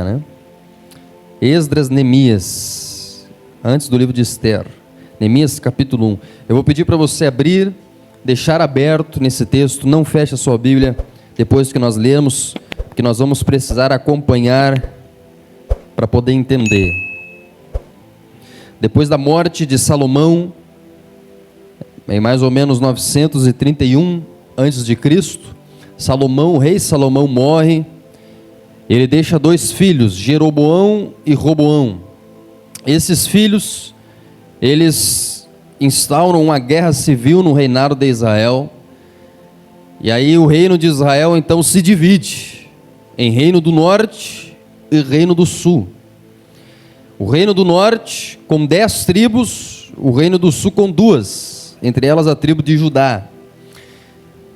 né? Esdras, Neemias, antes do livro de Esther. Neemias capítulo 1. Eu vou pedir para você abrir, deixar aberto nesse texto, não feche a sua Bíblia depois que nós lermos, porque nós vamos precisar acompanhar para poder entender. Depois da morte de Salomão, em mais ou menos 931 a.C., Salomão, o rei Salomão morre. Ele deixa dois filhos, Jeroboão e Roboão. Esses filhos, eles instauram uma guerra civil no reinado de Israel. E aí o reino de Israel então se divide em reino do norte e reino do sul. O reino do norte com 10 tribos, o reino do sul com 2, entre elas a tribo de Judá.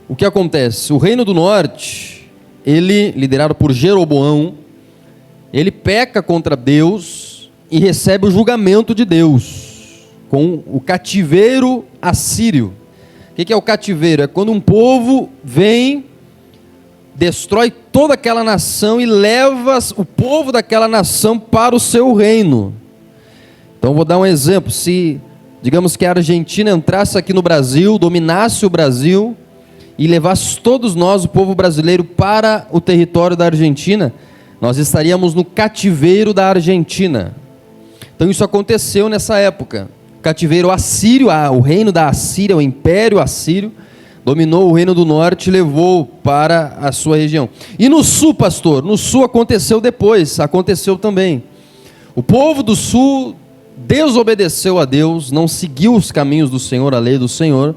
O que acontece? O reino do norte, ele, liderado por Jeroboão, ele peca contra Deus e recebe o julgamento de Deus, com o cativeiro assírio. O que é o cativeiro? É quando um povo vem, destrói toda aquela nação e leva o povo daquela nação para o seu reino. Então vou dar um exemplo. Se, digamos que a Argentina entrasse aqui no Brasil, dominasse o Brasil e levasse todos nós, o povo brasileiro, para o território da Argentina, nós estaríamos no cativeiro da Argentina. Então isso aconteceu nessa época. Cativeiro assírio, o reino da Assíria, o império assírio, dominou o reino do norte e levou para a sua região. E no sul, pastor? No sul aconteceu depois, aconteceu também. O povo do sul desobedeceu a Deus, não seguiu os caminhos do Senhor, a lei do Senhor.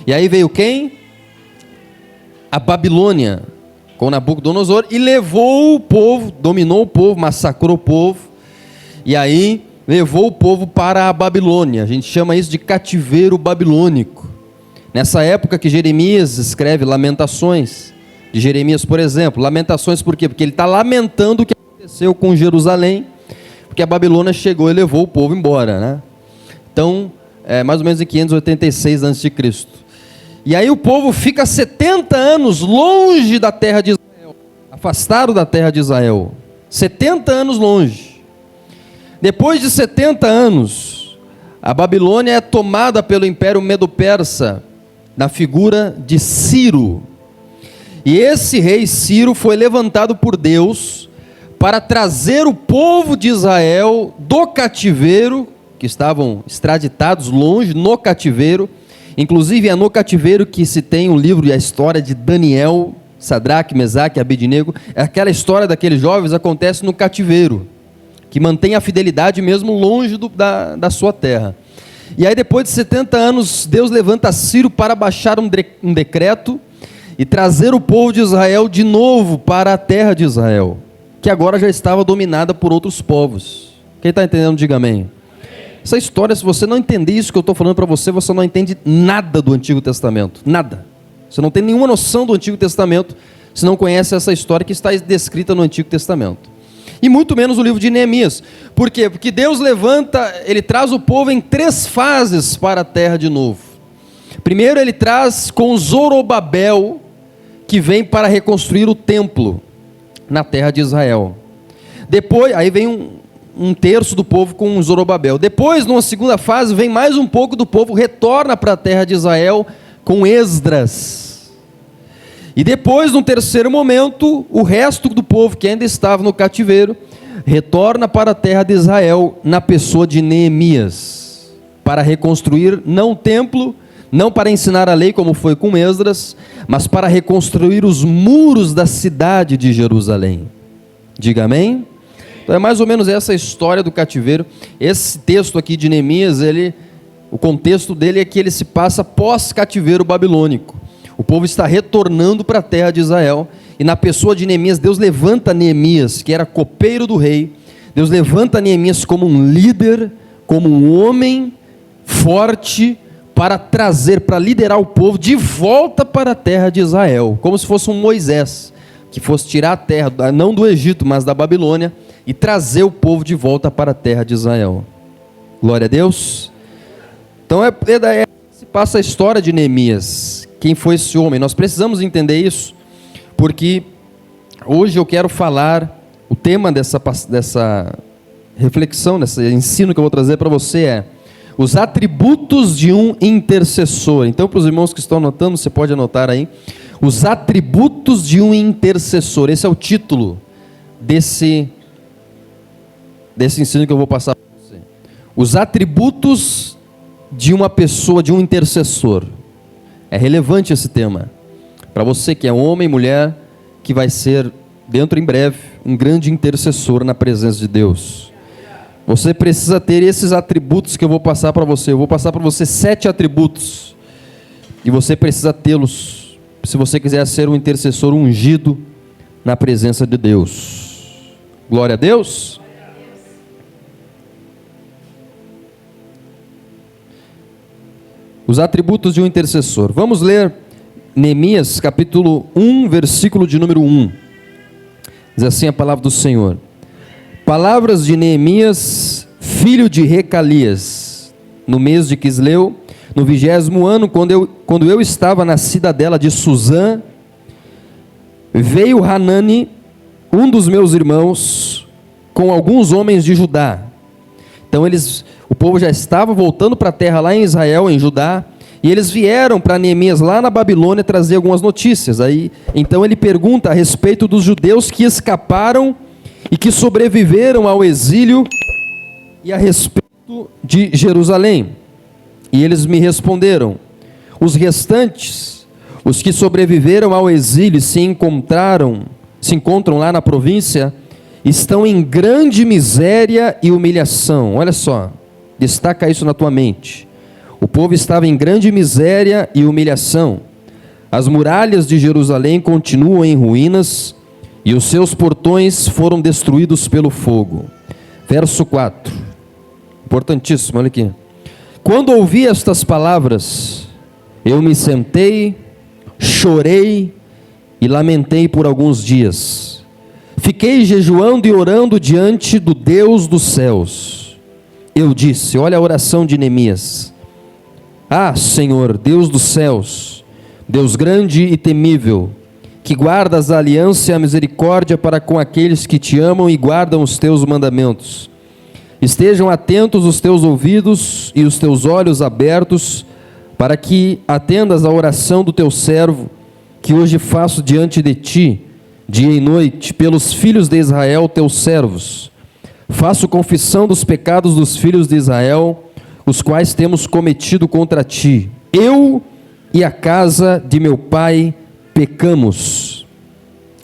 E aí veio quem? A Babilônia, com Nabucodonosor, e levou o povo, dominou o povo, massacrou o povo, e aí levou o povo para a Babilônia. A gente chama isso de cativeiro babilônico. Nessa época que Jeremias escreve Lamentações, de Jeremias, por exemplo. Lamentações por quê? Porque ele está lamentando o que aconteceu com Jerusalém, porque a Babilônia chegou e levou o povo embora, né? Então, mais ou menos em 586 a.C. E aí o povo fica 70 anos longe da terra de Israel, afastado da terra de Israel, 70 anos longe. Depois de 70 anos, a Babilônia é tomada pelo Império Medo-Persa, na figura de Ciro. E esse rei Ciro foi levantado por Deus para trazer o povo de Israel do cativeiro, que estavam extraditados longe, no cativeiro. Inclusive é no cativeiro que se tem o livro e a história de Daniel, Sadraque, Mesaque e Abednego. Aquela história daqueles jovens acontece no cativeiro, que mantém a fidelidade mesmo longe da sua terra. E aí depois de 70 anos, Deus levanta Ciro para baixar um decreto e trazer o povo de Israel de novo para a terra de Israel, que agora já estava dominada por outros povos. Quem está entendendo, diga amém. Essa história, se você não entender isso que eu estou falando para você, você não entende nada do Antigo Testamento, nada. Você não tem nenhuma noção do Antigo Testamento, se não conhece essa história que está descrita no Antigo Testamento. E muito menos o livro de Neemias. Por quê? Porque Deus levanta, Ele traz o povo em 3 fases para a terra de novo. Primeiro Ele traz com Zorobabel, que vem para reconstruir o templo na terra de Israel. Depois, aí vem um terço do povo com Zorobabel. Depois, numa segunda fase, vem mais um pouco do povo, retorna para a terra de Israel com Esdras. E depois, no terceiro momento, o resto do povo que ainda estava no cativeiro, retorna para a terra de Israel, na pessoa de Neemias, para reconstruir não o templo, não para ensinar a lei como foi com Esdras, mas para reconstruir os muros da cidade de Jerusalém. Diga amém? Então é mais ou menos essa história do cativeiro. Esse texto aqui de Neemias, o contexto dele é que ele se passa pós-cativeiro babilônico. O povo está retornando para a terra de Israel, e na pessoa de Neemias, Deus levanta Neemias, que era copeiro do rei. Deus levanta Neemias como um líder, como um homem forte, para trazer, para liderar o povo de volta para a terra de Israel, como se fosse um Moisés, que fosse tirar a terra, não do Egito, mas da Babilônia, e trazer o povo de volta para a terra de Israel. Glória a Deus. Então se passa a história de Neemias. Quem foi esse homem? Nós precisamos entender isso, porque hoje eu quero falar O tema dessa reflexão, desse ensino que eu vou trazer para você é os atributos de um intercessor. Então, para os irmãos que estão anotando, você pode anotar aí. Os atributos de um intercessor. Esse é o título desse ensino que eu vou passar para você. Os atributos de uma pessoa, de um intercessor. É relevante esse tema. Para você que é homem e mulher, que vai ser, dentro em breve, um grande intercessor na presença de Deus. Você precisa ter esses atributos que eu vou passar para você. Eu vou passar para você 7 atributos. E você precisa tê-los, se você quiser ser um intercessor ungido na presença de Deus. Glória a Deus. Os atributos de um intercessor. Vamos ler Neemias capítulo 1, versículo de número 1. Diz assim a palavra do Senhor. Palavras de Neemias, filho de Recalias, no mês de Quisleu, no 20º ano, quando eu estava na cidadela de Suzã, veio Hanani, um dos meus irmãos, com alguns homens de Judá. Então o povo já estava voltando para a terra lá em Israel, em Judá, e eles vieram para Neemias lá na Babilônia trazer algumas notícias. Então ele pergunta a respeito dos judeus que escaparam e que sobreviveram ao exílio e a respeito de Jerusalém. E eles me responderam: os restantes, os que sobreviveram ao exílio e se encontram lá na província, estão em grande miséria e humilhação. Olha só, destaca isso na tua mente. O povo estava em grande miséria e humilhação. As muralhas de Jerusalém continuam em ruínas e os seus portões foram destruídos pelo fogo. Verso 4. Importantíssimo, olha aqui. Quando ouvi estas palavras, eu me sentei, chorei e lamentei por alguns dias. Fiquei jejuando e orando diante do Deus dos céus. Eu disse, olha a oração de Neemias. Ah, Senhor, Deus dos céus, Deus grande e temível, que guardas a aliança e a misericórdia para com aqueles que te amam e guardam os teus mandamentos. Estejam atentos os teus ouvidos e os teus olhos abertos, para que atendas à oração do teu servo, que hoje faço diante de ti, dia e noite, pelos filhos de Israel, teus servos. Faço confissão dos pecados dos filhos de Israel, os quais temos cometido contra ti. Eu e a casa de meu pai pecamos.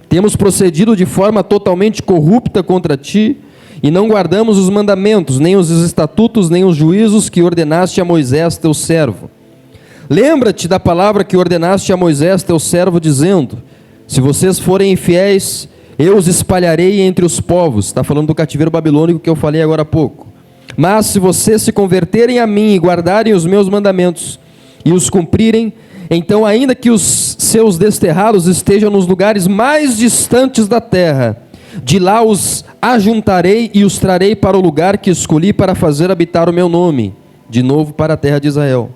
Temos procedido de forma totalmente corrupta contra ti, e não guardamos os mandamentos, nem os estatutos, nem os juízos que ordenaste a Moisés, teu servo. Lembra-te da palavra que ordenaste a Moisés, teu servo, dizendo: se vocês forem infiéis, eu os espalharei entre os povos. Está falando do cativeiro babilônico que eu falei agora há pouco. Mas se vocês se converterem a mim e guardarem os meus mandamentos e os cumprirem, então ainda que os seus desterrados estejam nos lugares mais distantes da terra, de lá os ajuntarei e os trarei para o lugar que escolhi para fazer habitar o meu nome, de novo para a terra de Israel.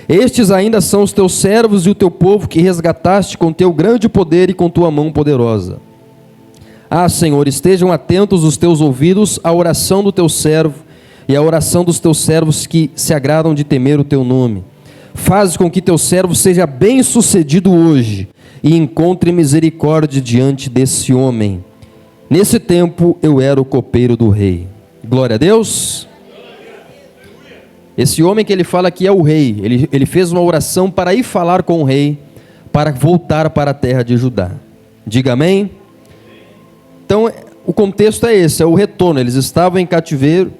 Estes ainda são os teus servos e o teu povo que resgataste com teu grande poder e com tua mão poderosa. Ah, Senhor, estejam atentos os teus ouvidos à oração do teu servo e à oração dos teus servos que se agradam de temer o teu nome. Faz com que teu servo seja bem sucedido hoje e encontre misericórdia diante desse homem. Nesse tempo eu era o copeiro do rei. Glória a Deus. Esse homem que ele fala aqui é o rei. Ele fez uma oração para ir falar com o rei, para voltar para a terra de Judá. Diga amém. Então o contexto é esse, é o retorno. Eles estavam em cativeiro.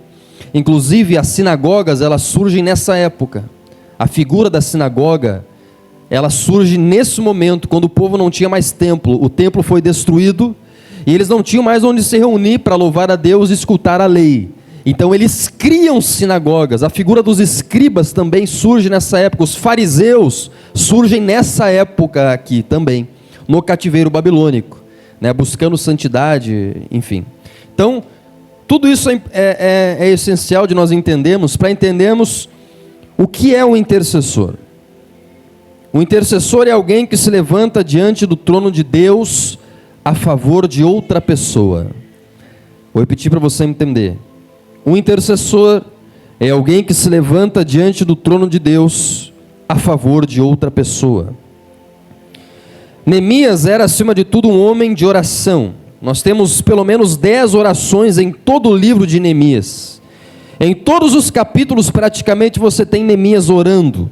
Inclusive as sinagogas, elas surgem nessa época. A figura da sinagoga, ela surge nesse momento, quando o povo não tinha mais templo. O templo foi destruído e eles não tinham mais onde se reunir para louvar a Deus e escutar a lei. Então eles criam sinagogas. A figura dos escribas também surge nessa época. Os fariseus surgem nessa época aqui também, no cativeiro babilônico, né, buscando santidade, enfim. Então, tudo isso é essencial de nós entendermos, para entendermos o que é um intercessor. O intercessor é alguém que se levanta diante do trono de Deus a favor de outra pessoa. Vou repetir para você entender. O intercessor é alguém que se levanta diante do trono de Deus a favor de outra pessoa. Neemias era, acima de tudo, um homem de oração. Nós temos pelo menos 10 orações em todo o livro de Neemias. Em todos os capítulos, praticamente, você tem Neemias orando,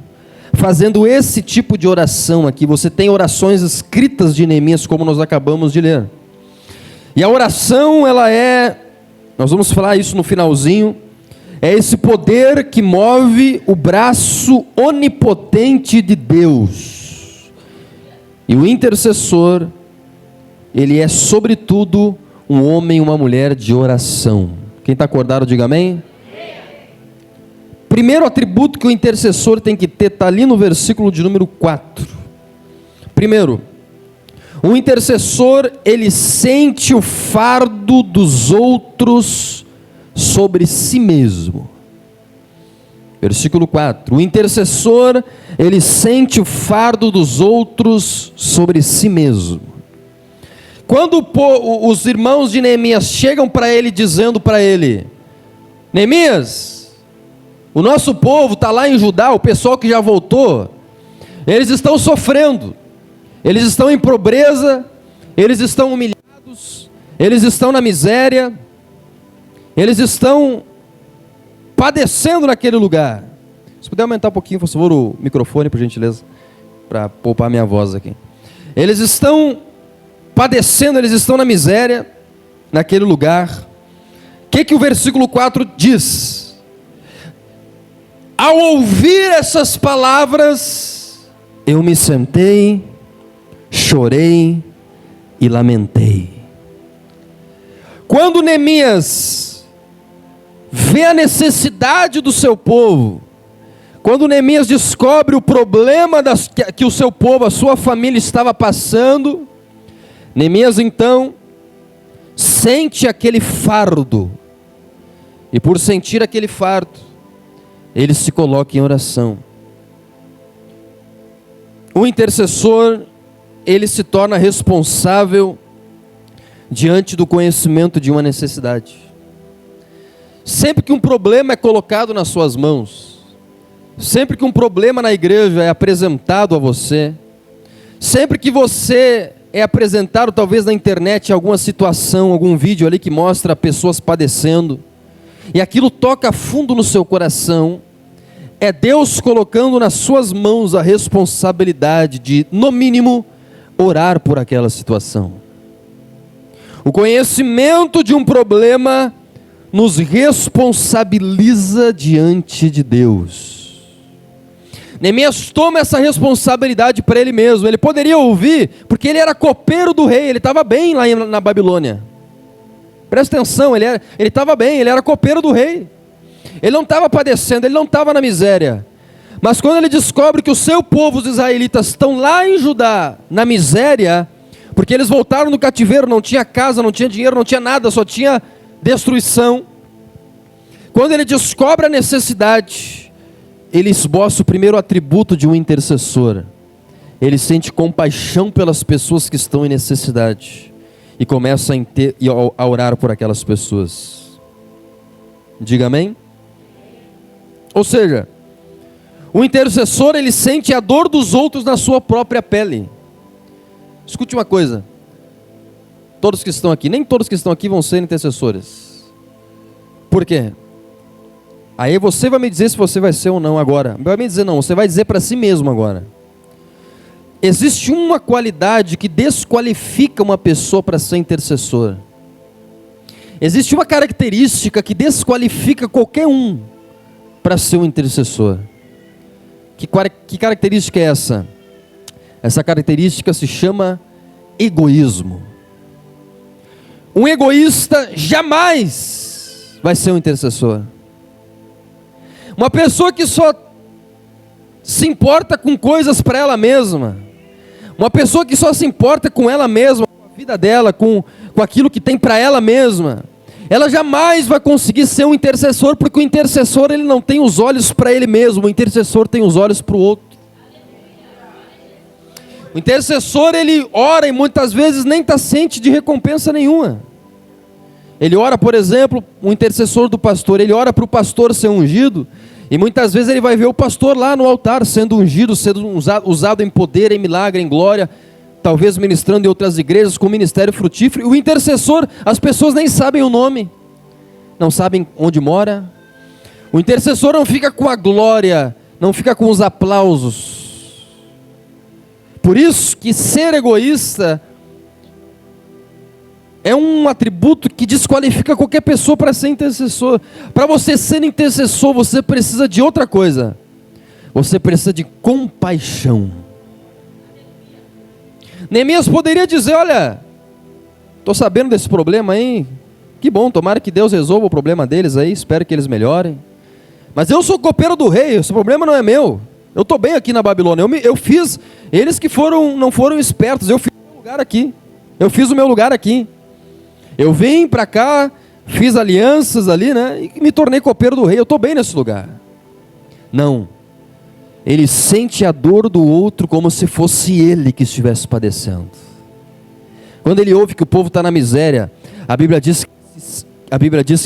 fazendo esse tipo de oração aqui. Você tem orações escritas de Neemias, como nós acabamos de ler. E a oração, ela é, nós vamos falar isso no finalzinho, é esse poder que move o braço onipotente de Deus. E o intercessor, ele é sobretudo um homem e uma mulher de oração. Quem está acordado, diga amém. Primeiro atributo que o intercessor tem que ter, está ali no versículo de número 4. Primeiro, o intercessor, ele sente o fardo dos outros sobre si mesmo. Versículo 4. O intercessor, ele sente o fardo dos outros sobre si mesmo. Quando os irmãos de Neemias chegam para ele dizendo para ele: Neemias, o nosso povo está lá em Judá, o pessoal que já voltou, eles estão sofrendo, eles estão em pobreza, eles estão humilhados, eles estão na miséria, eles estão padecendo naquele lugar. Se puder aumentar um pouquinho, por favor, o microfone, por gentileza, para poupar minha voz aqui. Eles estão padecendo, eles estão na miséria, naquele lugar. O que o versículo 4 diz? Ao ouvir essas palavras, eu me sentei, chorei e lamentei. Quando Neemias vê a necessidade do seu povo, quando Neemias descobre o problema que o seu povo, a sua família estava passando, Neemias então sente aquele fardo, e por sentir aquele fardo, ele se coloca em oração. O intercessor, ele se torna responsável diante do conhecimento de uma necessidade. Sempre que um problema é colocado nas suas mãos, sempre que um problema na igreja é apresentado a você, sempre que você é apresentado talvez na internet alguma situação, algum vídeo ali que mostra pessoas padecendo, e aquilo toca fundo no seu coração, é Deus colocando nas suas mãos a responsabilidade de, no mínimo, orar por aquela situação. O conhecimento de um problema nos responsabiliza diante de Deus. Neemias toma essa responsabilidade para ele mesmo. Ele poderia ouvir, porque ele era copeiro do rei, ele estava bem lá na Babilônia. Presta atenção, ele estava bem, ele era copeiro do rei. Ele não estava padecendo, ele não estava na miséria. Mas quando ele descobre que o seu povo, os israelitas, estão lá em Judá, na miséria, porque eles voltaram do cativeiro, não tinha casa, não tinha dinheiro, não tinha nada, só tinha destruição. Quando ele descobre a necessidade, ele esboça o primeiro atributo de um intercessor. Ele sente compaixão pelas pessoas que estão em necessidade e começa a orar por aquelas pessoas. Diga amém? Ou seja, o intercessor, ele sente a dor dos outros na sua própria pele. Escute uma coisa, todos que estão aqui, nem todos que estão aqui vão ser intercessores. Por quê? Aí você vai me dizer se você vai ser ou não agora. Vai me dizer não, você vai dizer para si mesmo agora. Existe uma qualidade que desqualifica uma pessoa para ser intercessor. Existe uma característica que desqualifica qualquer um para ser um intercessor. Que característica é essa? Essa característica se chama egoísmo. Um egoísta jamais vai ser um intercessor. Uma pessoa que só se importa com coisas para ela mesma, uma pessoa que só se importa com ela mesma, com a vida dela, com aquilo que tem para ela mesma, ela jamais vai conseguir ser um intercessor, porque o intercessor, ele não tem os olhos para ele mesmo, o intercessor tem os olhos para o outro. O intercessor, ele ora e muitas vezes nem está ciente de recompensa nenhuma. Ele ora, por exemplo, o intercessor do pastor, ele ora para o pastor ser ungido, e muitas vezes ele vai ver o pastor lá no altar sendo ungido, sendo usado em poder, em milagre, em glória, talvez ministrando em outras igrejas com ministério frutífero. E o intercessor, as pessoas nem sabem o nome, não sabem onde mora. O intercessor não fica com a glória, não fica com os aplausos. Por isso que ser egoísta é um atributo que desqualifica qualquer pessoa para ser intercessor. Para você ser intercessor, você precisa de outra coisa. Você precisa de compaixão. Neemias poderia dizer: olha, estou sabendo desse problema aí, que bom, tomara que Deus resolva o problema deles aí, espero que eles melhorem. Mas eu sou copeiro do rei, esse problema não é meu. Eu estou bem aqui na Babilônia, eu fiz, eles que não foram espertos, eu fiz o meu lugar aqui. Eu fiz o meu lugar aqui. Eu vim para cá, fiz alianças ali, né? E me tornei copeiro do rei. Eu estou bem nesse lugar. Não. Ele sente a dor do outro como se fosse ele que estivesse padecendo. Quando ele ouve que o povo está na miséria, a Bíblia diz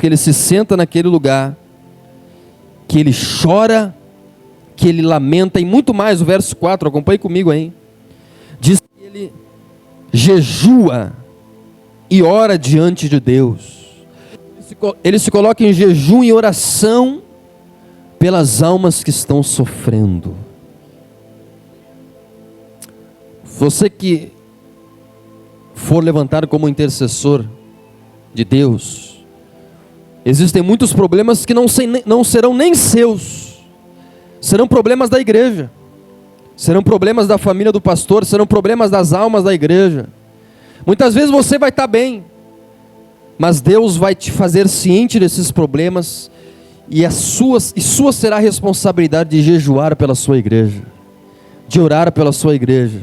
que ele se senta naquele lugar, que ele chora, que ele lamenta, e muito mais. O verso 4, acompanhe comigo aí. Diz que ele jejua e ora diante de Deus. Ele se coloca em jejum e oração pelas almas que estão sofrendo. Você que for levantado como intercessor de Deus, existem muitos problemas que não serão nem seus, serão problemas da igreja, serão problemas da família do pastor, serão problemas das almas da igreja. Muitas vezes você vai estar bem, mas Deus vai te fazer ciente desses problemas, e sua será a responsabilidade de jejuar pela sua igreja, de orar pela sua igreja,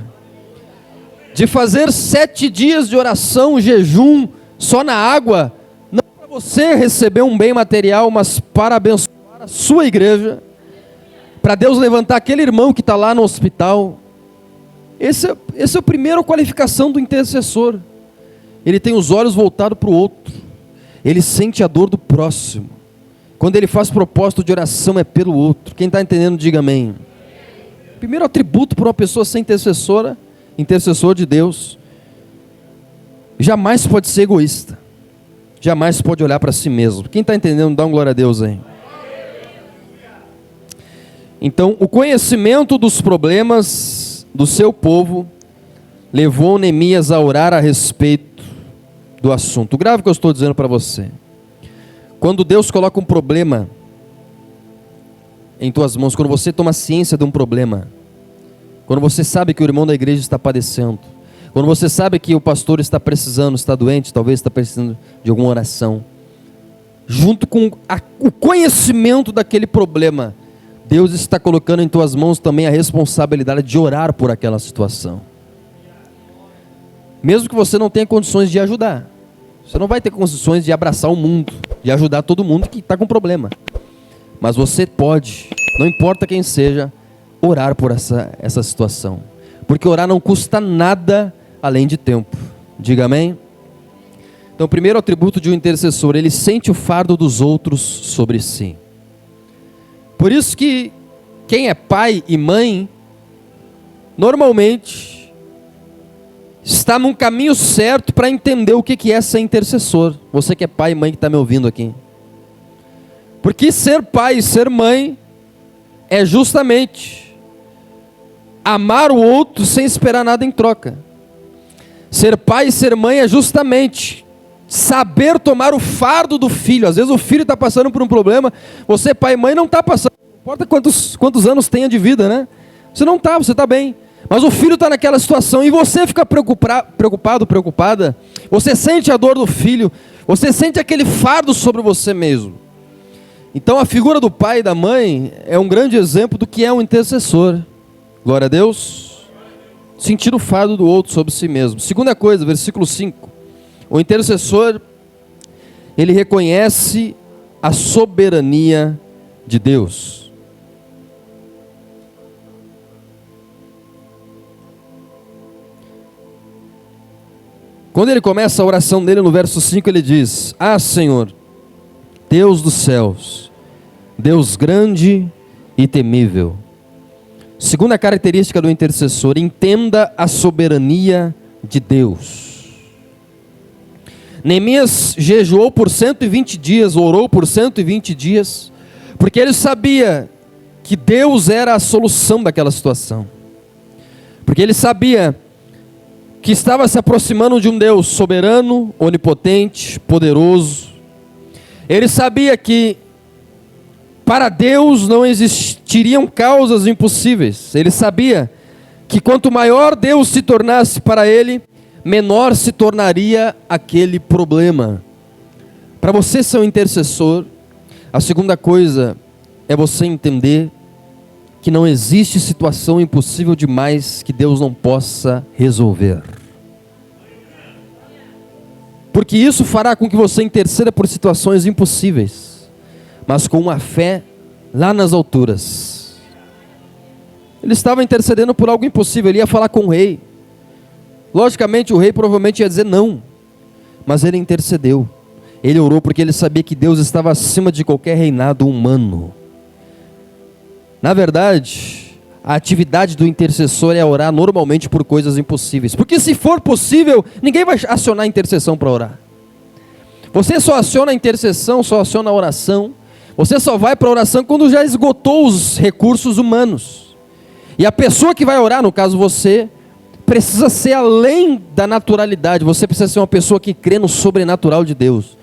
de fazer 7 dias de oração, jejum, só na água, não para você receber um bem material, mas para abençoar a sua igreja, para Deus levantar aquele irmão que está lá no hospital. Essa é a primeira qualificação do intercessor. Ele tem os olhos voltados para o outro, ele sente a dor do próximo. Quando ele faz propósito de oração, é pelo outro. Quem está entendendo, diga amém. Primeiro atributo para uma pessoa ser intercessor de Deus: jamais pode ser egoísta, jamais pode olhar para si mesmo. Quem está entendendo, dá um glória a Deus aí. Então, o conhecimento dos problemas do seu povo levou Neemias a orar a respeito do assunto. Grave o que eu estou dizendo para você. Quando Deus coloca um problema em tuas mãos, quando você toma ciência de um problema, quando você sabe que o irmão da igreja está padecendo, quando você sabe que o pastor está precisando, está doente, talvez está precisando de alguma oração, junto com o conhecimento daquele problema, Deus está colocando em tuas mãos também a responsabilidade de orar por aquela situação. Mesmo que você não tenha condições de ajudar, você não vai ter condições de abraçar o mundo, de ajudar todo mundo que está com problema, mas você pode, não importa quem seja, orar por essa situação, porque orar não custa nada além de tempo. Diga amém? Então, o primeiro atributo de um intercessor: ele sente o fardo dos outros sobre si. Por isso que quem é pai e mãe, normalmente está num caminho certo para entender o que é ser intercessor. Você que é pai e mãe que está me ouvindo aqui. Porque ser pai e ser mãe é justamente amar o outro sem esperar nada em troca. Ser pai e ser mãe é justamente saber tomar o fardo do filho. Às vezes o filho está passando por um problema, você pai e mãe não está passando, não importa quantos anos tenha de vida, né? Você está bem. Mas o filho está naquela situação e você fica preocupado, preocupada. Você sente a dor do filho, você sente aquele fardo sobre você mesmo. Então a figura do pai e da mãe é um grande exemplo do que é um intercessor. Glória a Deus. Sentir o fardo do outro sobre si mesmo. Segunda coisa, versículo 5. O intercessor, ele reconhece a soberania de Deus. Quando ele começa a oração dele no verso 5, ele diz: Ah, Senhor, Deus dos céus, Deus grande e temível. Segunda característica do intercessor: entenda a soberania de Deus. Neemias jejuou por 120 dias, orou por 120 dias, porque ele sabia que Deus era a solução daquela situação. Porque ele sabia que estava se aproximando de um Deus soberano, onipotente, poderoso. Ele sabia que para Deus não existiriam causas impossíveis. Ele sabia que quanto maior Deus se tornasse para ele, menor se tornaria aquele problema. Para você ser um intercessor, a segunda coisa é você entender que não existe situação impossível demais que Deus não possa resolver. Porque isso fará com que você interceda por situações impossíveis, mas com uma fé lá nas alturas. Ele estava intercedendo por algo impossível, ele ia falar com o rei. Logicamente o rei provavelmente ia dizer não, mas ele intercedeu. Ele orou porque ele sabia que Deus estava acima de qualquer reinado humano. Na verdade, a atividade do intercessor é orar normalmente por coisas impossíveis. Porque se for possível, ninguém vai acionar a intercessão para orar. Você só aciona a intercessão, só aciona a oração. Você só vai para a oração quando já esgotou os recursos humanos. E a pessoa que vai orar, no caso você, precisa ser além da naturalidade. Você precisa ser uma pessoa que crê no sobrenatural de Deus.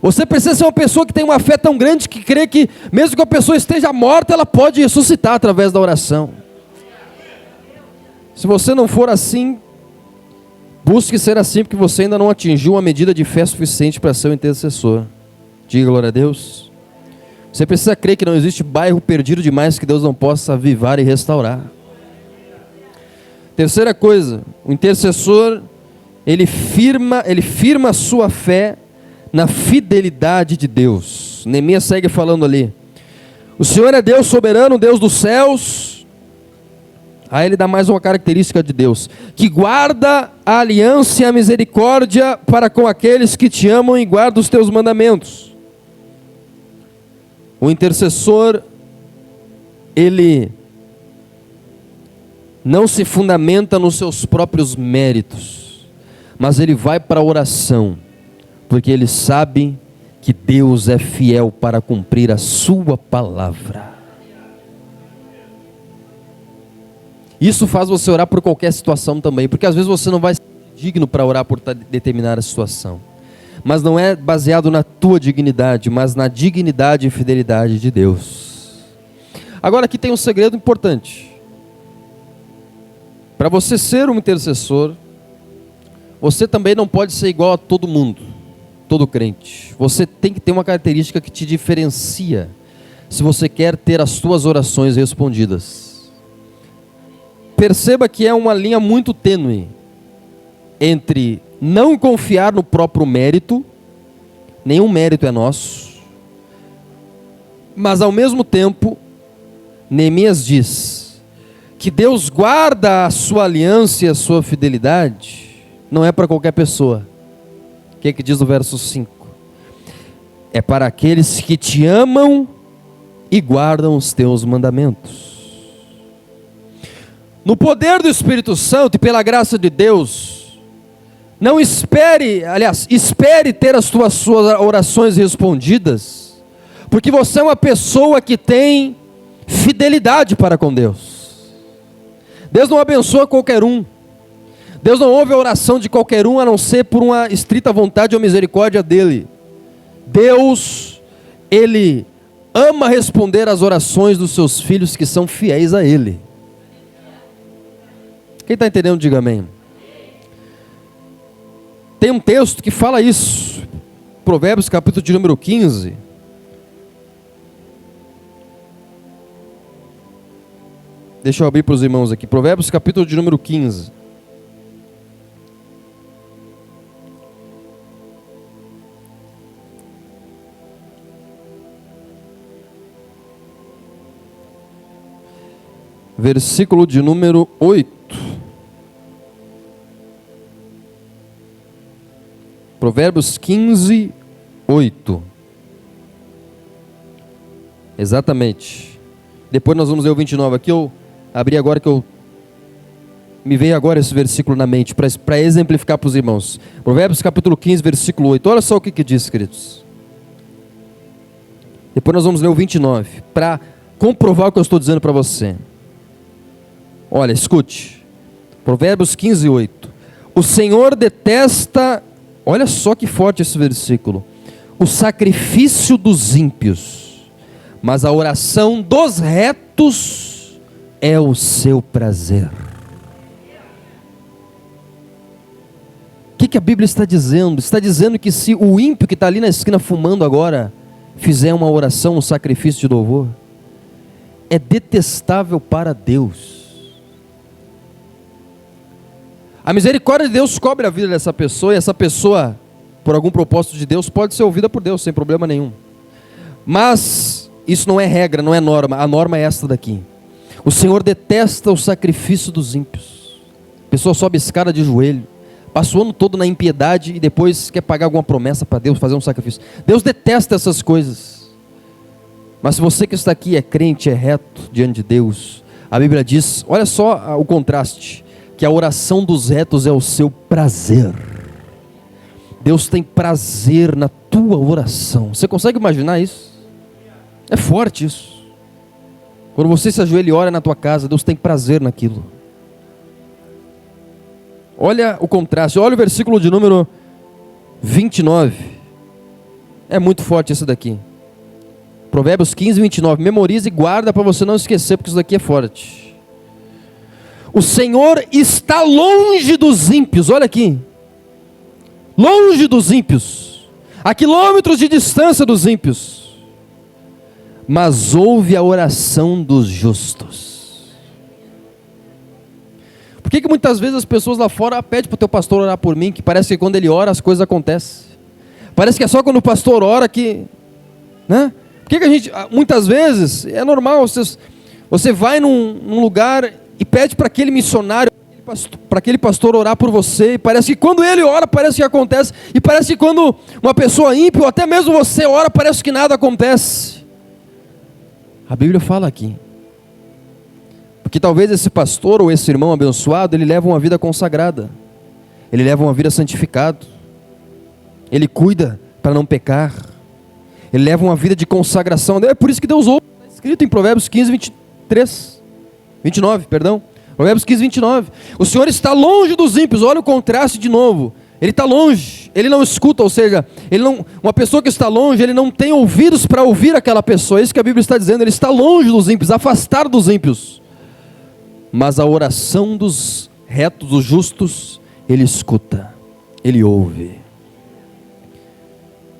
Você precisa ser uma pessoa que tem uma fé tão grande que crê que mesmo que a pessoa esteja morta, ela pode ressuscitar através da oração. Se você não for assim, busque ser assim, porque você ainda não atingiu uma medida de fé suficiente para ser um intercessor. Diga glória a Deus. Você precisa crer que não existe bairro perdido demais que Deus não possa avivar e restaurar. Terceira coisa, o intercessor, ele firma a sua fé na fidelidade de Deus. Neemias segue falando ali: o Senhor é Deus soberano, Deus dos céus. Aí ele dá mais uma característica de Deus: que guarda a aliança e a misericórdia para com aqueles que te amam e guardam os teus mandamentos. O intercessor, ele não se fundamenta nos seus próprios méritos, mas ele vai para a oração, porque ele sabe que Deus é fiel para cumprir a sua palavra. Isso faz você orar por qualquer situação também, porque às vezes você não vai ser digno para orar por determinada situação, mas não é baseado na tua dignidade, mas na dignidade e fidelidade de Deus. Agora aqui tem um segredo importante. Para você ser um intercessor, você também não pode ser igual a todo mundo, todo crente. Você tem que ter uma característica que te diferencia, se você quer ter as suas orações respondidas. Perceba que é uma linha muito tênue entre não confiar no próprio mérito, nenhum mérito é nosso, mas ao mesmo tempo, Neemias diz que Deus guarda a sua aliança e a sua fidelidade, não é para qualquer pessoa. O que diz o verso 5? É para aqueles que te amam e guardam os teus mandamentos. No poder do Espírito Santo e pela graça de Deus, não espere, aliás, espere ter as suas orações respondidas, porque você é uma pessoa que tem fidelidade para com Deus. Deus não abençoa qualquer um. Deus não ouve a oração de qualquer um, a não ser por uma estrita vontade ou misericórdia dele. Deus, Ele ama responder às orações dos seus filhos que são fiéis a Ele. Quem está entendendo, diga amém. Tem um texto que fala isso, Provérbios capítulo de número 15. Deixa eu abrir para os irmãos aqui, Provérbios capítulo de número 15. Versículo de número 8. Provérbios 15, 8. Exatamente. Depois nós vamos ler o 29. Aqui eu abri agora me veio agora esse versículo na mente para exemplificar para os irmãos. Provérbios capítulo 15, versículo 8. Olha só o que diz, queridos. Depois nós vamos ler o 29, para comprovar o que eu estou dizendo para você. Olha, escute. Provérbios 15, 8. O Senhor detesta, olha só que forte esse versículo, o sacrifício dos ímpios, mas a oração dos retos é o seu prazer. O que a Bíblia está dizendo? Está dizendo que se o ímpio que está ali na esquina fumando agora fizer uma oração, um sacrifício de louvor, é detestável para Deus. A misericórdia de Deus cobre a vida dessa pessoa, e essa pessoa, por algum propósito de Deus, pode ser ouvida por Deus, sem problema nenhum. Mas isso não é regra, não é norma. A norma é esta daqui. O Senhor detesta o sacrifício dos ímpios. A pessoa sobe escada de joelho, passa o ano todo na impiedade e depois quer pagar alguma promessa para Deus, fazer um sacrifício. Deus detesta essas coisas. Mas se você que está aqui é crente, é reto diante de Deus, a Bíblia diz, olha só o contraste, que a oração dos retos é o seu prazer. Deus tem prazer na tua oração. Você consegue imaginar isso? É forte isso. Quando você se ajoelha e ora na tua casa, Deus tem prazer naquilo. Olha o contraste, olha o versículo de número 29. É muito forte esse daqui. Provérbios 15, 29. Memorize e guarda para você não esquecer, porque isso daqui é forte. O Senhor está longe dos ímpios, olha aqui. Longe dos ímpios, a quilômetros de distância dos ímpios, mas ouve a oração dos justos. Por que muitas vezes as pessoas lá fora pedem para o teu pastor orar por mim, que parece que quando ele ora as coisas acontecem? Parece que é só quando o pastor ora que, né? Por que a gente, muitas vezes, é normal, você vai num lugar e pede para aquele missionário, para aquele pastor orar por você, e parece que quando ele ora, parece que acontece, e parece que quando uma pessoa ímpia, ou até mesmo você ora, parece que nada acontece. A Bíblia fala aqui, porque talvez esse pastor ou esse irmão abençoado, ele leva uma vida consagrada, ele leva uma vida santificada, ele cuida para não pecar, ele leva uma vida de consagração. É por isso que Deus ouve, está escrito em Provérbios 15, 29, perdão. Provérbios 15, 29. O Senhor está longe dos ímpios. Olha o contraste de novo. Ele está longe, ele não escuta, ou seja, uma pessoa que está longe, ele não tem ouvidos para ouvir aquela pessoa. É isso que a Bíblia está dizendo. Ele está longe dos ímpios, afastado dos ímpios. Mas a oração dos retos, dos justos, ele escuta, ele ouve.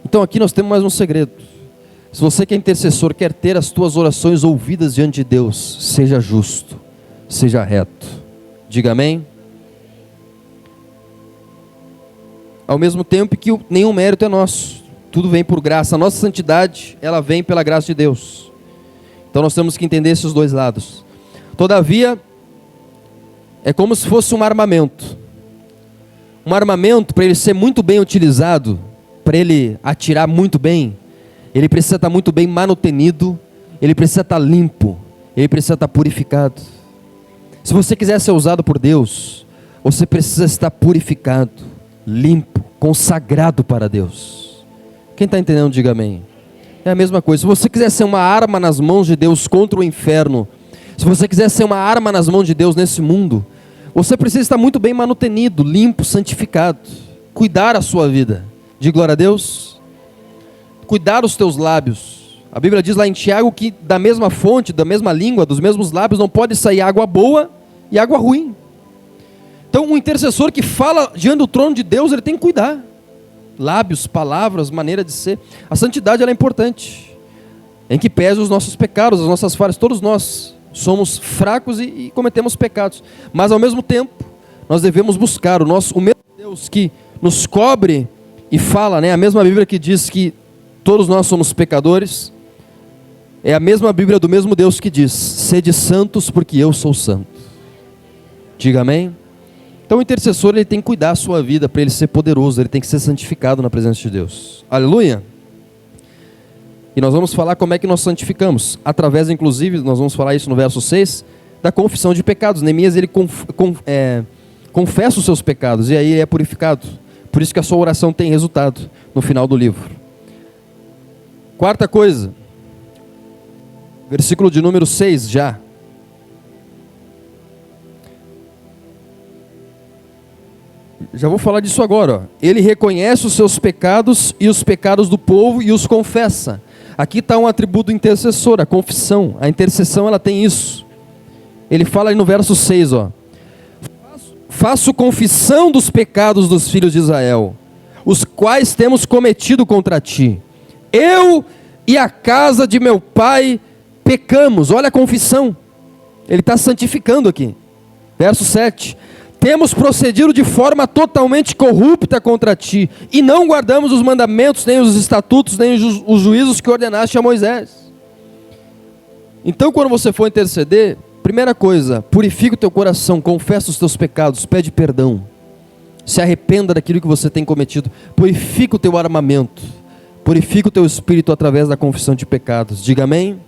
Então aqui nós temos mais um segredo. Se você que é intercessor, quer ter as tuas orações ouvidas diante de Deus, seja justo, seja reto. Diga amém. Ao mesmo tempo que nenhum mérito é nosso, tudo vem por graça. A nossa santidade, ela vem pela graça de Deus. Então nós temos que entender esses dois lados. Todavia, é como se fosse um armamento. Um armamento, para ele ser muito bem utilizado, para ele atirar muito bem, ele precisa estar muito bem manutenido, ele precisa estar limpo, ele precisa estar purificado. Se você quiser ser usado por Deus, você precisa estar purificado, limpo, consagrado para Deus. Quem está entendendo, diga amém. É a mesma coisa. Se você quiser ser uma arma nas mãos de Deus contra o inferno, se você quiser ser uma arma nas mãos de Deus nesse mundo, você precisa estar muito bem manutenido, limpo, santificado, cuidar a sua vida. Diga glória a Deus. Cuidar os teus lábios. A Bíblia diz lá em Tiago que da mesma fonte, da mesma língua, dos mesmos lábios não pode sair água boa e água ruim. Então um intercessor que fala diante do trono de Deus, ele tem que cuidar. Lábios, palavras, maneira de ser. A santidade ela é importante. Em que pese os nossos pecados, as nossas falhas. Todos nós somos fracos e cometemos pecados. Mas ao mesmo tempo, nós devemos buscar o mesmo Deus que nos cobre e fala, né? A mesma Bíblia que diz que todos nós somos pecadores, é a mesma Bíblia do mesmo Deus que diz: sede santos porque eu sou santo. Diga amém. Então o intercessor ele tem que cuidar da sua vida para ele ser poderoso, ele tem que ser santificado na presença de Deus. Aleluia! E nós vamos falar como é que nós santificamos, através inclusive, nós vamos falar isso no verso 6, da confissão de pecados. Neemias ele confessa os seus pecados e aí ele é purificado. Por isso que a sua oração tem resultado no final do livro. Quarta coisa, versículo de número 6 já. Já vou falar disso agora. Ó. Ele reconhece os seus pecados e os pecados do povo e os confessa. Aqui está um atributo do intercessor, a confissão. A intercessão ela tem isso. Ele fala aí no verso 6, ó. Faço confissão dos pecados dos filhos de Israel, os quais temos cometido contra ti. Eu e a casa de meu pai pecamos. Olha a confissão. Ele está santificando aqui. Verso 7. Temos procedido de forma totalmente corrupta contra ti, e não guardamos os mandamentos, nem os estatutos, nem os juízos que ordenaste a Moisés. Então, quando você for interceder, primeira coisa, purifica o teu coração, confessa os teus pecados, pede perdão, se arrependa daquilo que você tem cometido, purifica o teu armamento, purifica o teu espírito através da confissão de pecados. Diga amém.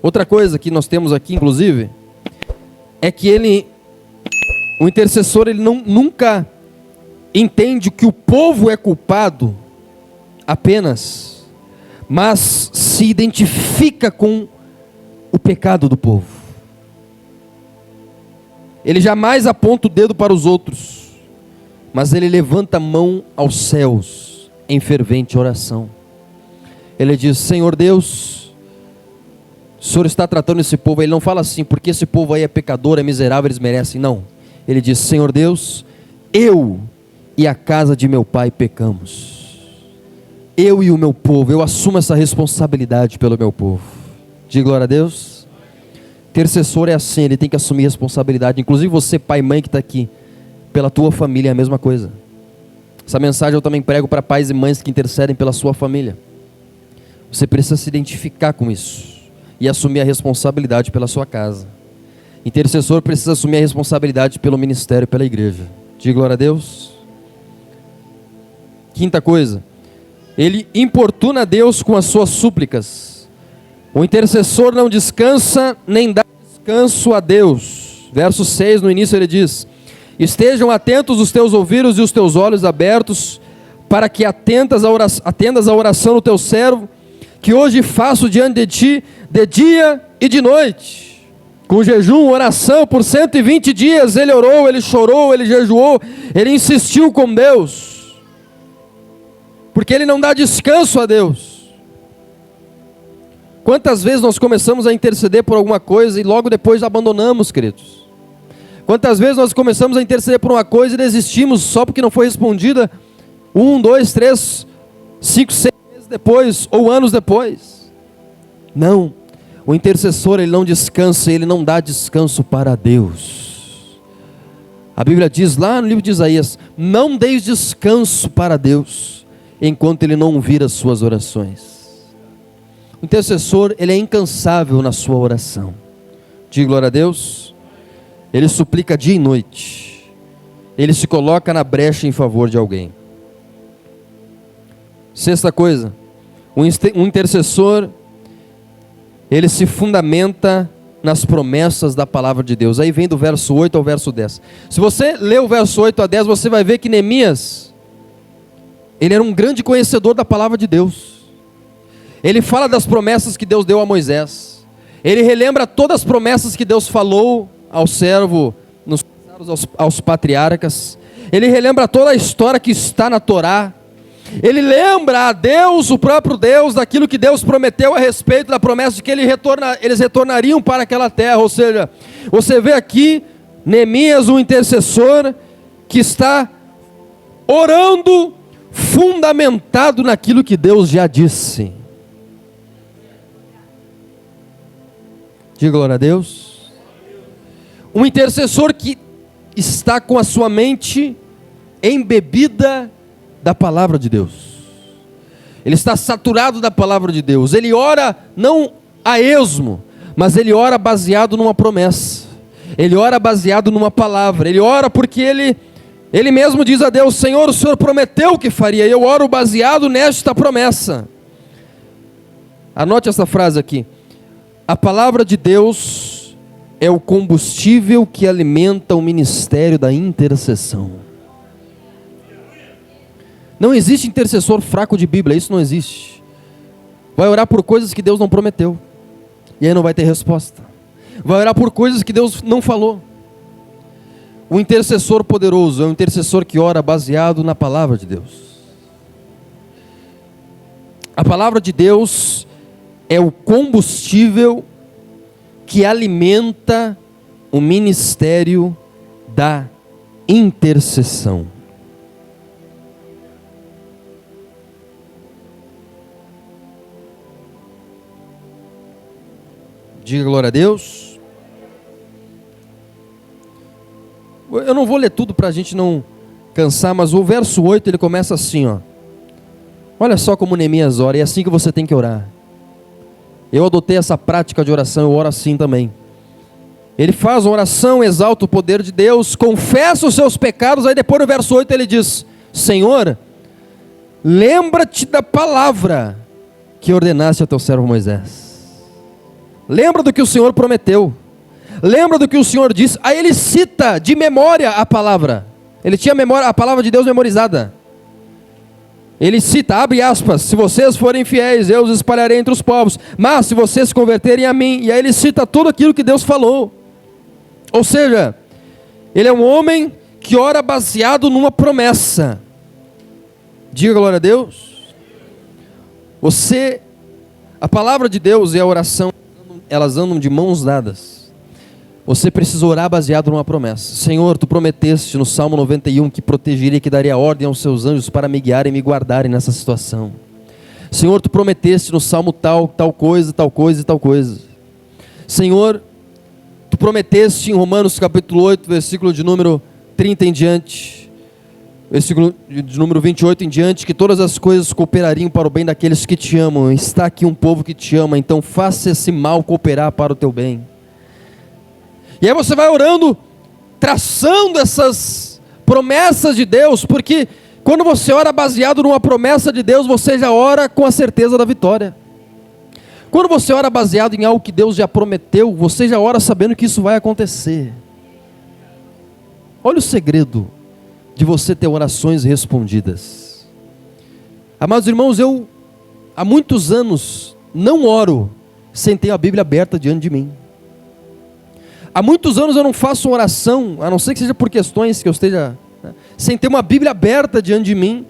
Outra coisa que nós temos aqui, inclusive, é que o intercessor ele nunca entende que o povo é culpado apenas, mas se identifica com o pecado do povo. Ele jamais aponta o dedo para os outros, mas ele levanta a mão aos céus em fervente oração. Ele diz: Senhor Deus, o Senhor está tratando esse povo. Ele não fala assim, porque esse povo aí é pecador, é miserável, eles merecem. Não. Ele diz: Senhor Deus, eu e a casa de meu pai pecamos. Eu e o meu povo, eu assumo essa responsabilidade pelo meu povo. Diga glória a Deus. Intercessor é assim, ele tem que assumir responsabilidade. Inclusive você, pai e mãe que está aqui, pela tua família é a mesma coisa. Essa mensagem eu também prego para pais e mães que intercedem pela sua família. Você precisa se identificar com isso e assumir a responsabilidade pela sua casa. Intercessor precisa assumir a responsabilidade pelo ministério, pela igreja. Diga glória a Deus. Quinta coisa, ele importuna a Deus com as suas súplicas. O intercessor não descansa nem dá descanso a Deus. Verso 6, no início ele diz: estejam atentos os teus ouvidos e os teus olhos abertos, para que atendas a oração do teu servo, que hoje faço diante de ti, de dia e de noite. Com jejum, oração, por 120 dias ele orou, ele chorou, ele jejuou, ele insistiu com Deus, porque ele não dá descanso a Deus. Quantas vezes nós começamos a interceder por alguma coisa e logo depois abandonamos, queridos? Quantas vezes nós começamos a interceder por uma coisa e desistimos só porque não foi respondida 1, 2, 3, 5, 6 meses depois, ou anos depois? Não. O intercessor, ele não descansa, ele não dá descanso para Deus. A Bíblia diz lá no livro de Isaías: não deis descanso para Deus, enquanto ele não ouvir as suas orações. O intercessor, ele é incansável na sua oração. Diga glória a Deus. Ele suplica dia e noite. Ele se coloca na brecha em favor de alguém. Sexta coisa, um intercessor, ele se fundamenta nas promessas da palavra de Deus. Aí vem do verso 8 ao verso 10. Se você ler o verso 8 a 10, você vai ver que Neemias, ele era um grande conhecedor da palavra de Deus. Ele fala das promessas que Deus deu a Moisés. Ele relembra todas as promessas que Deus falou ao servo, aos patriarcas. Ele relembra toda a história que está na Torá. Ele lembra a Deus, o próprio Deus, daquilo que Deus prometeu a respeito da promessa de que eles retornariam para aquela terra. Ou seja, você vê aqui Neemias, um intercessor, que está orando, fundamentado naquilo que Deus já disse. Diga glória a Deus. Um intercessor que está com a sua mente embebida da palavra de Deus. Ele está saturado da palavra de Deus. Ele ora não a esmo, mas ele ora baseado numa promessa. Ele ora baseado numa palavra. Ele ora porque ele mesmo diz a Deus: Senhor, o Senhor prometeu que faria. E eu oro baseado nesta promessa. Anote essa frase aqui. A palavra de Deus é o combustível que alimenta o ministério da intercessão. Não existe intercessor fraco de Bíblia, isso não existe. Vai orar por coisas que Deus não prometeu, e aí não vai ter resposta. Vai orar por coisas que Deus não falou. O intercessor poderoso é um intercessor que ora baseado na palavra de Deus. A palavra de Deus é o combustível que alimenta o ministério da intercessão. Diga glória a Deus. Eu não vou ler tudo para a gente não cansar, mas o verso 8 ele começa assim, ó. Olha só como Neemias ora, e é assim que você tem que orar. Eu adotei essa prática de oração, eu oro assim também. Ele faz uma oração, exalta o poder de Deus, confessa os seus pecados, aí depois no verso 8 ele diz: Senhor, lembra-te da palavra que ordenaste ao teu servo Moisés. Lembra do que o Senhor prometeu. Lembra do que o Senhor disse. Aí ele cita de memória a palavra. Ele tinha a palavra de Deus memorizada. Ele cita, abre aspas: se vocês forem fiéis, eu os espalharei entre os povos. Mas se vocês se converterem a mim. E aí ele cita tudo aquilo que Deus falou. Ou seja, ele é um homem que ora baseado numa promessa. Diga glória a Deus. A palavra de Deus e a oração, elas andam de mãos dadas. Você precisa orar baseado numa promessa. Senhor, tu prometeste no Salmo 91 que protegeria, que daria ordem aos seus anjos para me guiarem e me guardarem nessa situação. Senhor, tu prometeste no Salmo tal coisa, tal coisa e tal coisa. Senhor, tu prometeste em Romanos capítulo 8, versículo de número 30 em diante, versículo de número 28 em diante, que todas as coisas cooperariam para o bem daqueles que te amam. Está aqui um povo que te ama, então faça esse mal cooperar para o teu bem. E aí você vai orando, traçando essas promessas de Deus, porque quando você ora baseado numa promessa de Deus, você já ora com a certeza da vitória. Quando você ora baseado em algo que Deus já prometeu, você já ora sabendo que isso vai acontecer. Olha o segredo de você ter orações respondidas. Amados irmãos, eu há muitos anos não oro sem ter a Bíblia aberta diante de mim. Há muitos anos eu não faço oração, a não ser que seja por questões que eu esteja, sem ter uma Bíblia aberta diante de mim,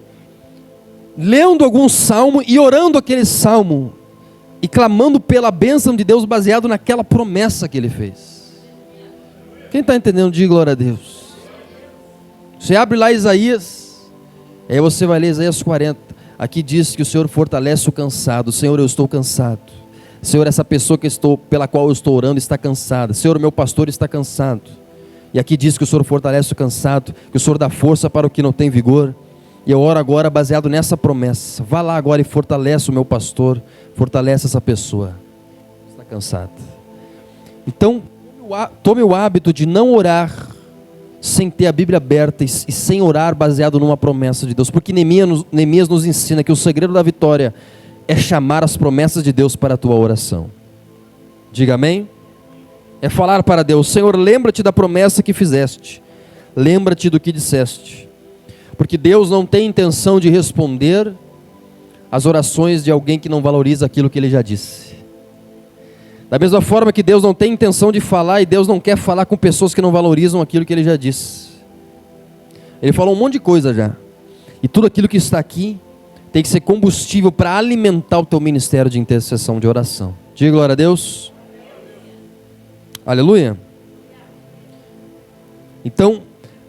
lendo algum salmo e orando aquele salmo, e clamando pela bênção de Deus baseado naquela promessa que Ele fez. Quem está entendendo, diga glória a Deus. Você abre lá Isaías, aí você vai ler Isaías 40, aqui diz que o Senhor fortalece o cansado. Senhor, eu estou cansado. Senhor, essa pessoa pela qual eu estou orando está cansada. Senhor, o meu pastor está cansado. E aqui diz que o Senhor fortalece o cansado, que o Senhor dá força para o que não tem vigor. E eu oro agora baseado nessa promessa. Vá lá agora e fortalece o meu pastor, fortalece essa pessoa. Está cansada. Então, tome o hábito de não orar sem ter a Bíblia aberta e sem orar baseado numa promessa de Deus. Porque Neemias nos ensina que o segredo da vitória é chamar as promessas de Deus para a tua oração. Diga amém. É falar para Deus: Senhor, lembra-te da promessa que fizeste. Lembra-te do que disseste. Porque Deus não tem intenção de responder às orações de alguém que não valoriza aquilo que Ele já disse. Da mesma forma que Deus não tem intenção de falar, e Deus não quer falar com pessoas que não valorizam aquilo que Ele já disse. Ele falou um monte de coisa já. E tudo aquilo que está aqui tem que ser combustível para alimentar o teu ministério de intercessão, de oração. Diga glória a Deus. Aleluia. Então,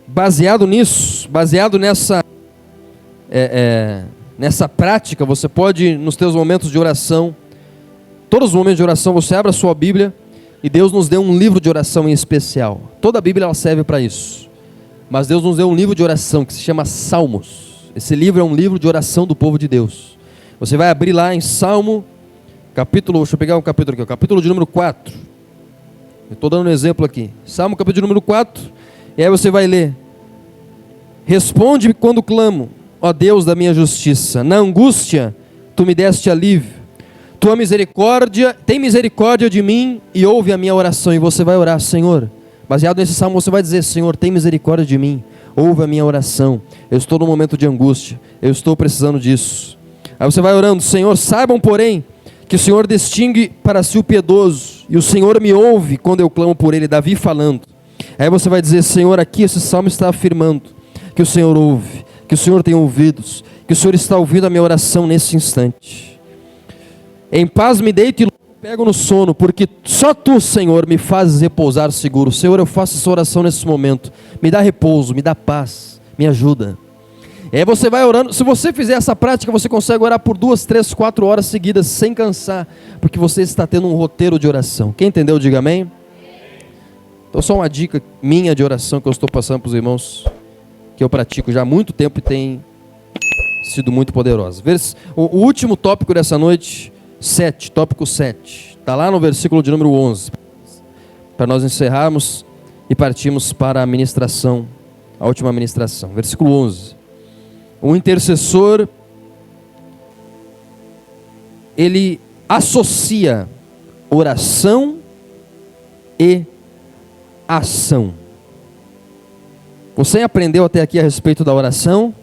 baseado nisso, baseado nessa prática, você pode, nos teus momentos de oração, todos os momentos de oração, você abre a sua Bíblia, e Deus nos deu um livro de oração em especial. Toda a Bíblia ela serve para isso. Mas Deus nos deu um livro de oração que se chama Salmos. Esse livro é um livro de oração do povo de Deus. Você vai abrir lá em Salmo, capítulo, deixa eu pegar um capítulo aqui, capítulo de número 4. Eu estou dando um exemplo aqui. Salmo capítulo número 4. E aí você vai ler. Responde-me quando clamo, ó Deus da minha justiça. Na angústia, tu me deste alívio. Tua misericórdia, tem misericórdia de mim e ouve a minha oração. E você vai orar, Senhor. Baseado nesse salmo, você vai dizer, Senhor, tem misericórdia de mim. Ouve a minha oração. Eu estou num momento de angústia. Eu estou precisando disso. Aí você vai orando, Senhor, saibam, porém, que o Senhor distingue para si o piedoso. E o Senhor me ouve quando eu clamo por ele. Davi falando. Aí você vai dizer, Senhor, aqui esse salmo está afirmando que o Senhor ouve, que o Senhor tem ouvidos, que o Senhor está ouvindo a minha oração nesse instante. Em paz me deito e pego no sono, porque só Tu, Senhor, me fazes repousar seguro. Senhor, eu faço essa oração nesse momento. Me dá repouso, me dá paz, me ajuda. E aí você vai orando. Se você fizer essa prática, você consegue orar por 2, 3, 4 horas seguidas sem cansar, porque você está tendo um roteiro de oração. Quem entendeu, diga amém. Então só uma dica minha de oração que eu estou passando para os irmãos, que eu pratico já há muito tempo e tem sido muito poderosa. O último tópico dessa noite, 7, tópico 7, está lá no versículo de número 11, para nós encerrarmos e partirmos para a ministração, a última ministração. Versículo 11, o intercessor, ele associa oração e ação. Você aprendeu até aqui a respeito da oração?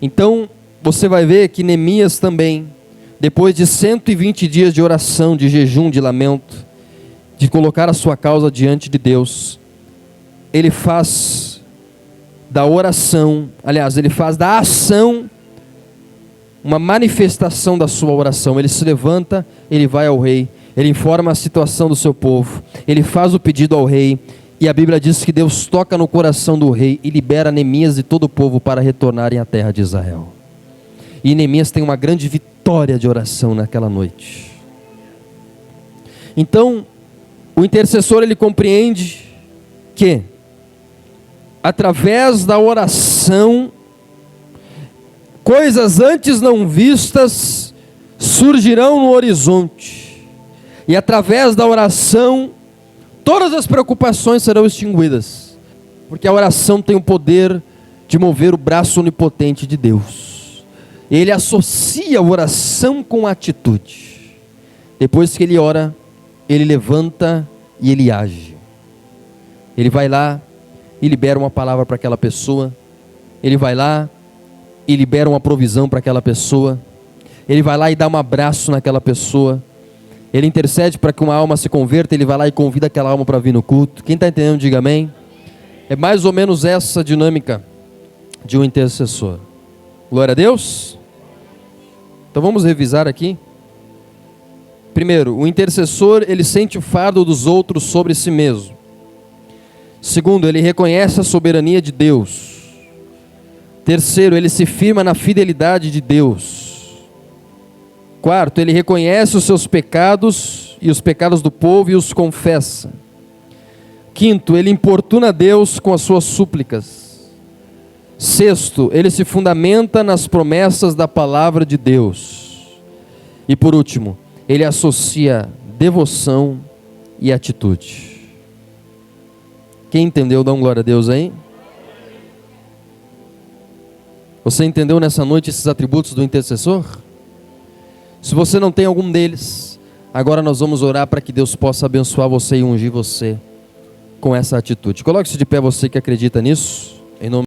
Então, você vai ver que Neemias também, depois de 120 dias de oração, de jejum, de lamento, de colocar a sua causa diante de Deus, ele faz da oração, aliás, ele faz da ação uma manifestação da sua oração. Ele se levanta, ele vai ao rei, ele informa a situação do seu povo, ele faz o pedido ao rei, e a Bíblia diz que Deus toca no coração do rei e libera Neemias e todo o povo para retornarem à terra de Israel. E Neemias tem uma grande vitória de oração naquela noite. Então, o intercessor, ele compreende que, através da oração, coisas antes não vistas surgirão no horizonte. E através da oração, todas as preocupações serão extinguidas, porque a oração tem o poder de mover o braço onipotente de Deus. Ele associa a oração com a atitude. Depois que ele ora, ele levanta e ele age. Ele vai lá e libera uma palavra para aquela pessoa. Ele vai lá e libera uma provisão para aquela pessoa. Ele vai lá e dá um abraço naquela pessoa. Ele intercede para que uma alma se converta, ele vai lá e convida aquela alma para vir no culto. Quem está entendendo, diga amém. É mais ou menos essa dinâmica de um intercessor. Glória a Deus. Então vamos revisar aqui. Primeiro, o intercessor, ele sente o fardo dos outros sobre si mesmo. Segundo, ele reconhece a soberania de Deus. Terceiro, ele se firma na fidelidade de Deus. Quarto, ele reconhece os seus pecados e os pecados do povo e os confessa. Quinto, ele importuna Deus com as suas súplicas. Sexto, ele se fundamenta nas promessas da palavra de Deus. E por último, ele associa devoção e atitude. Quem entendeu, dá um glória a Deus aí. Você entendeu nessa noite esses atributos do intercessor? Se você não tem algum deles, agora nós vamos orar para que Deus possa abençoar você e ungir você com essa atitude. Coloque-se de pé, você que acredita nisso, em nome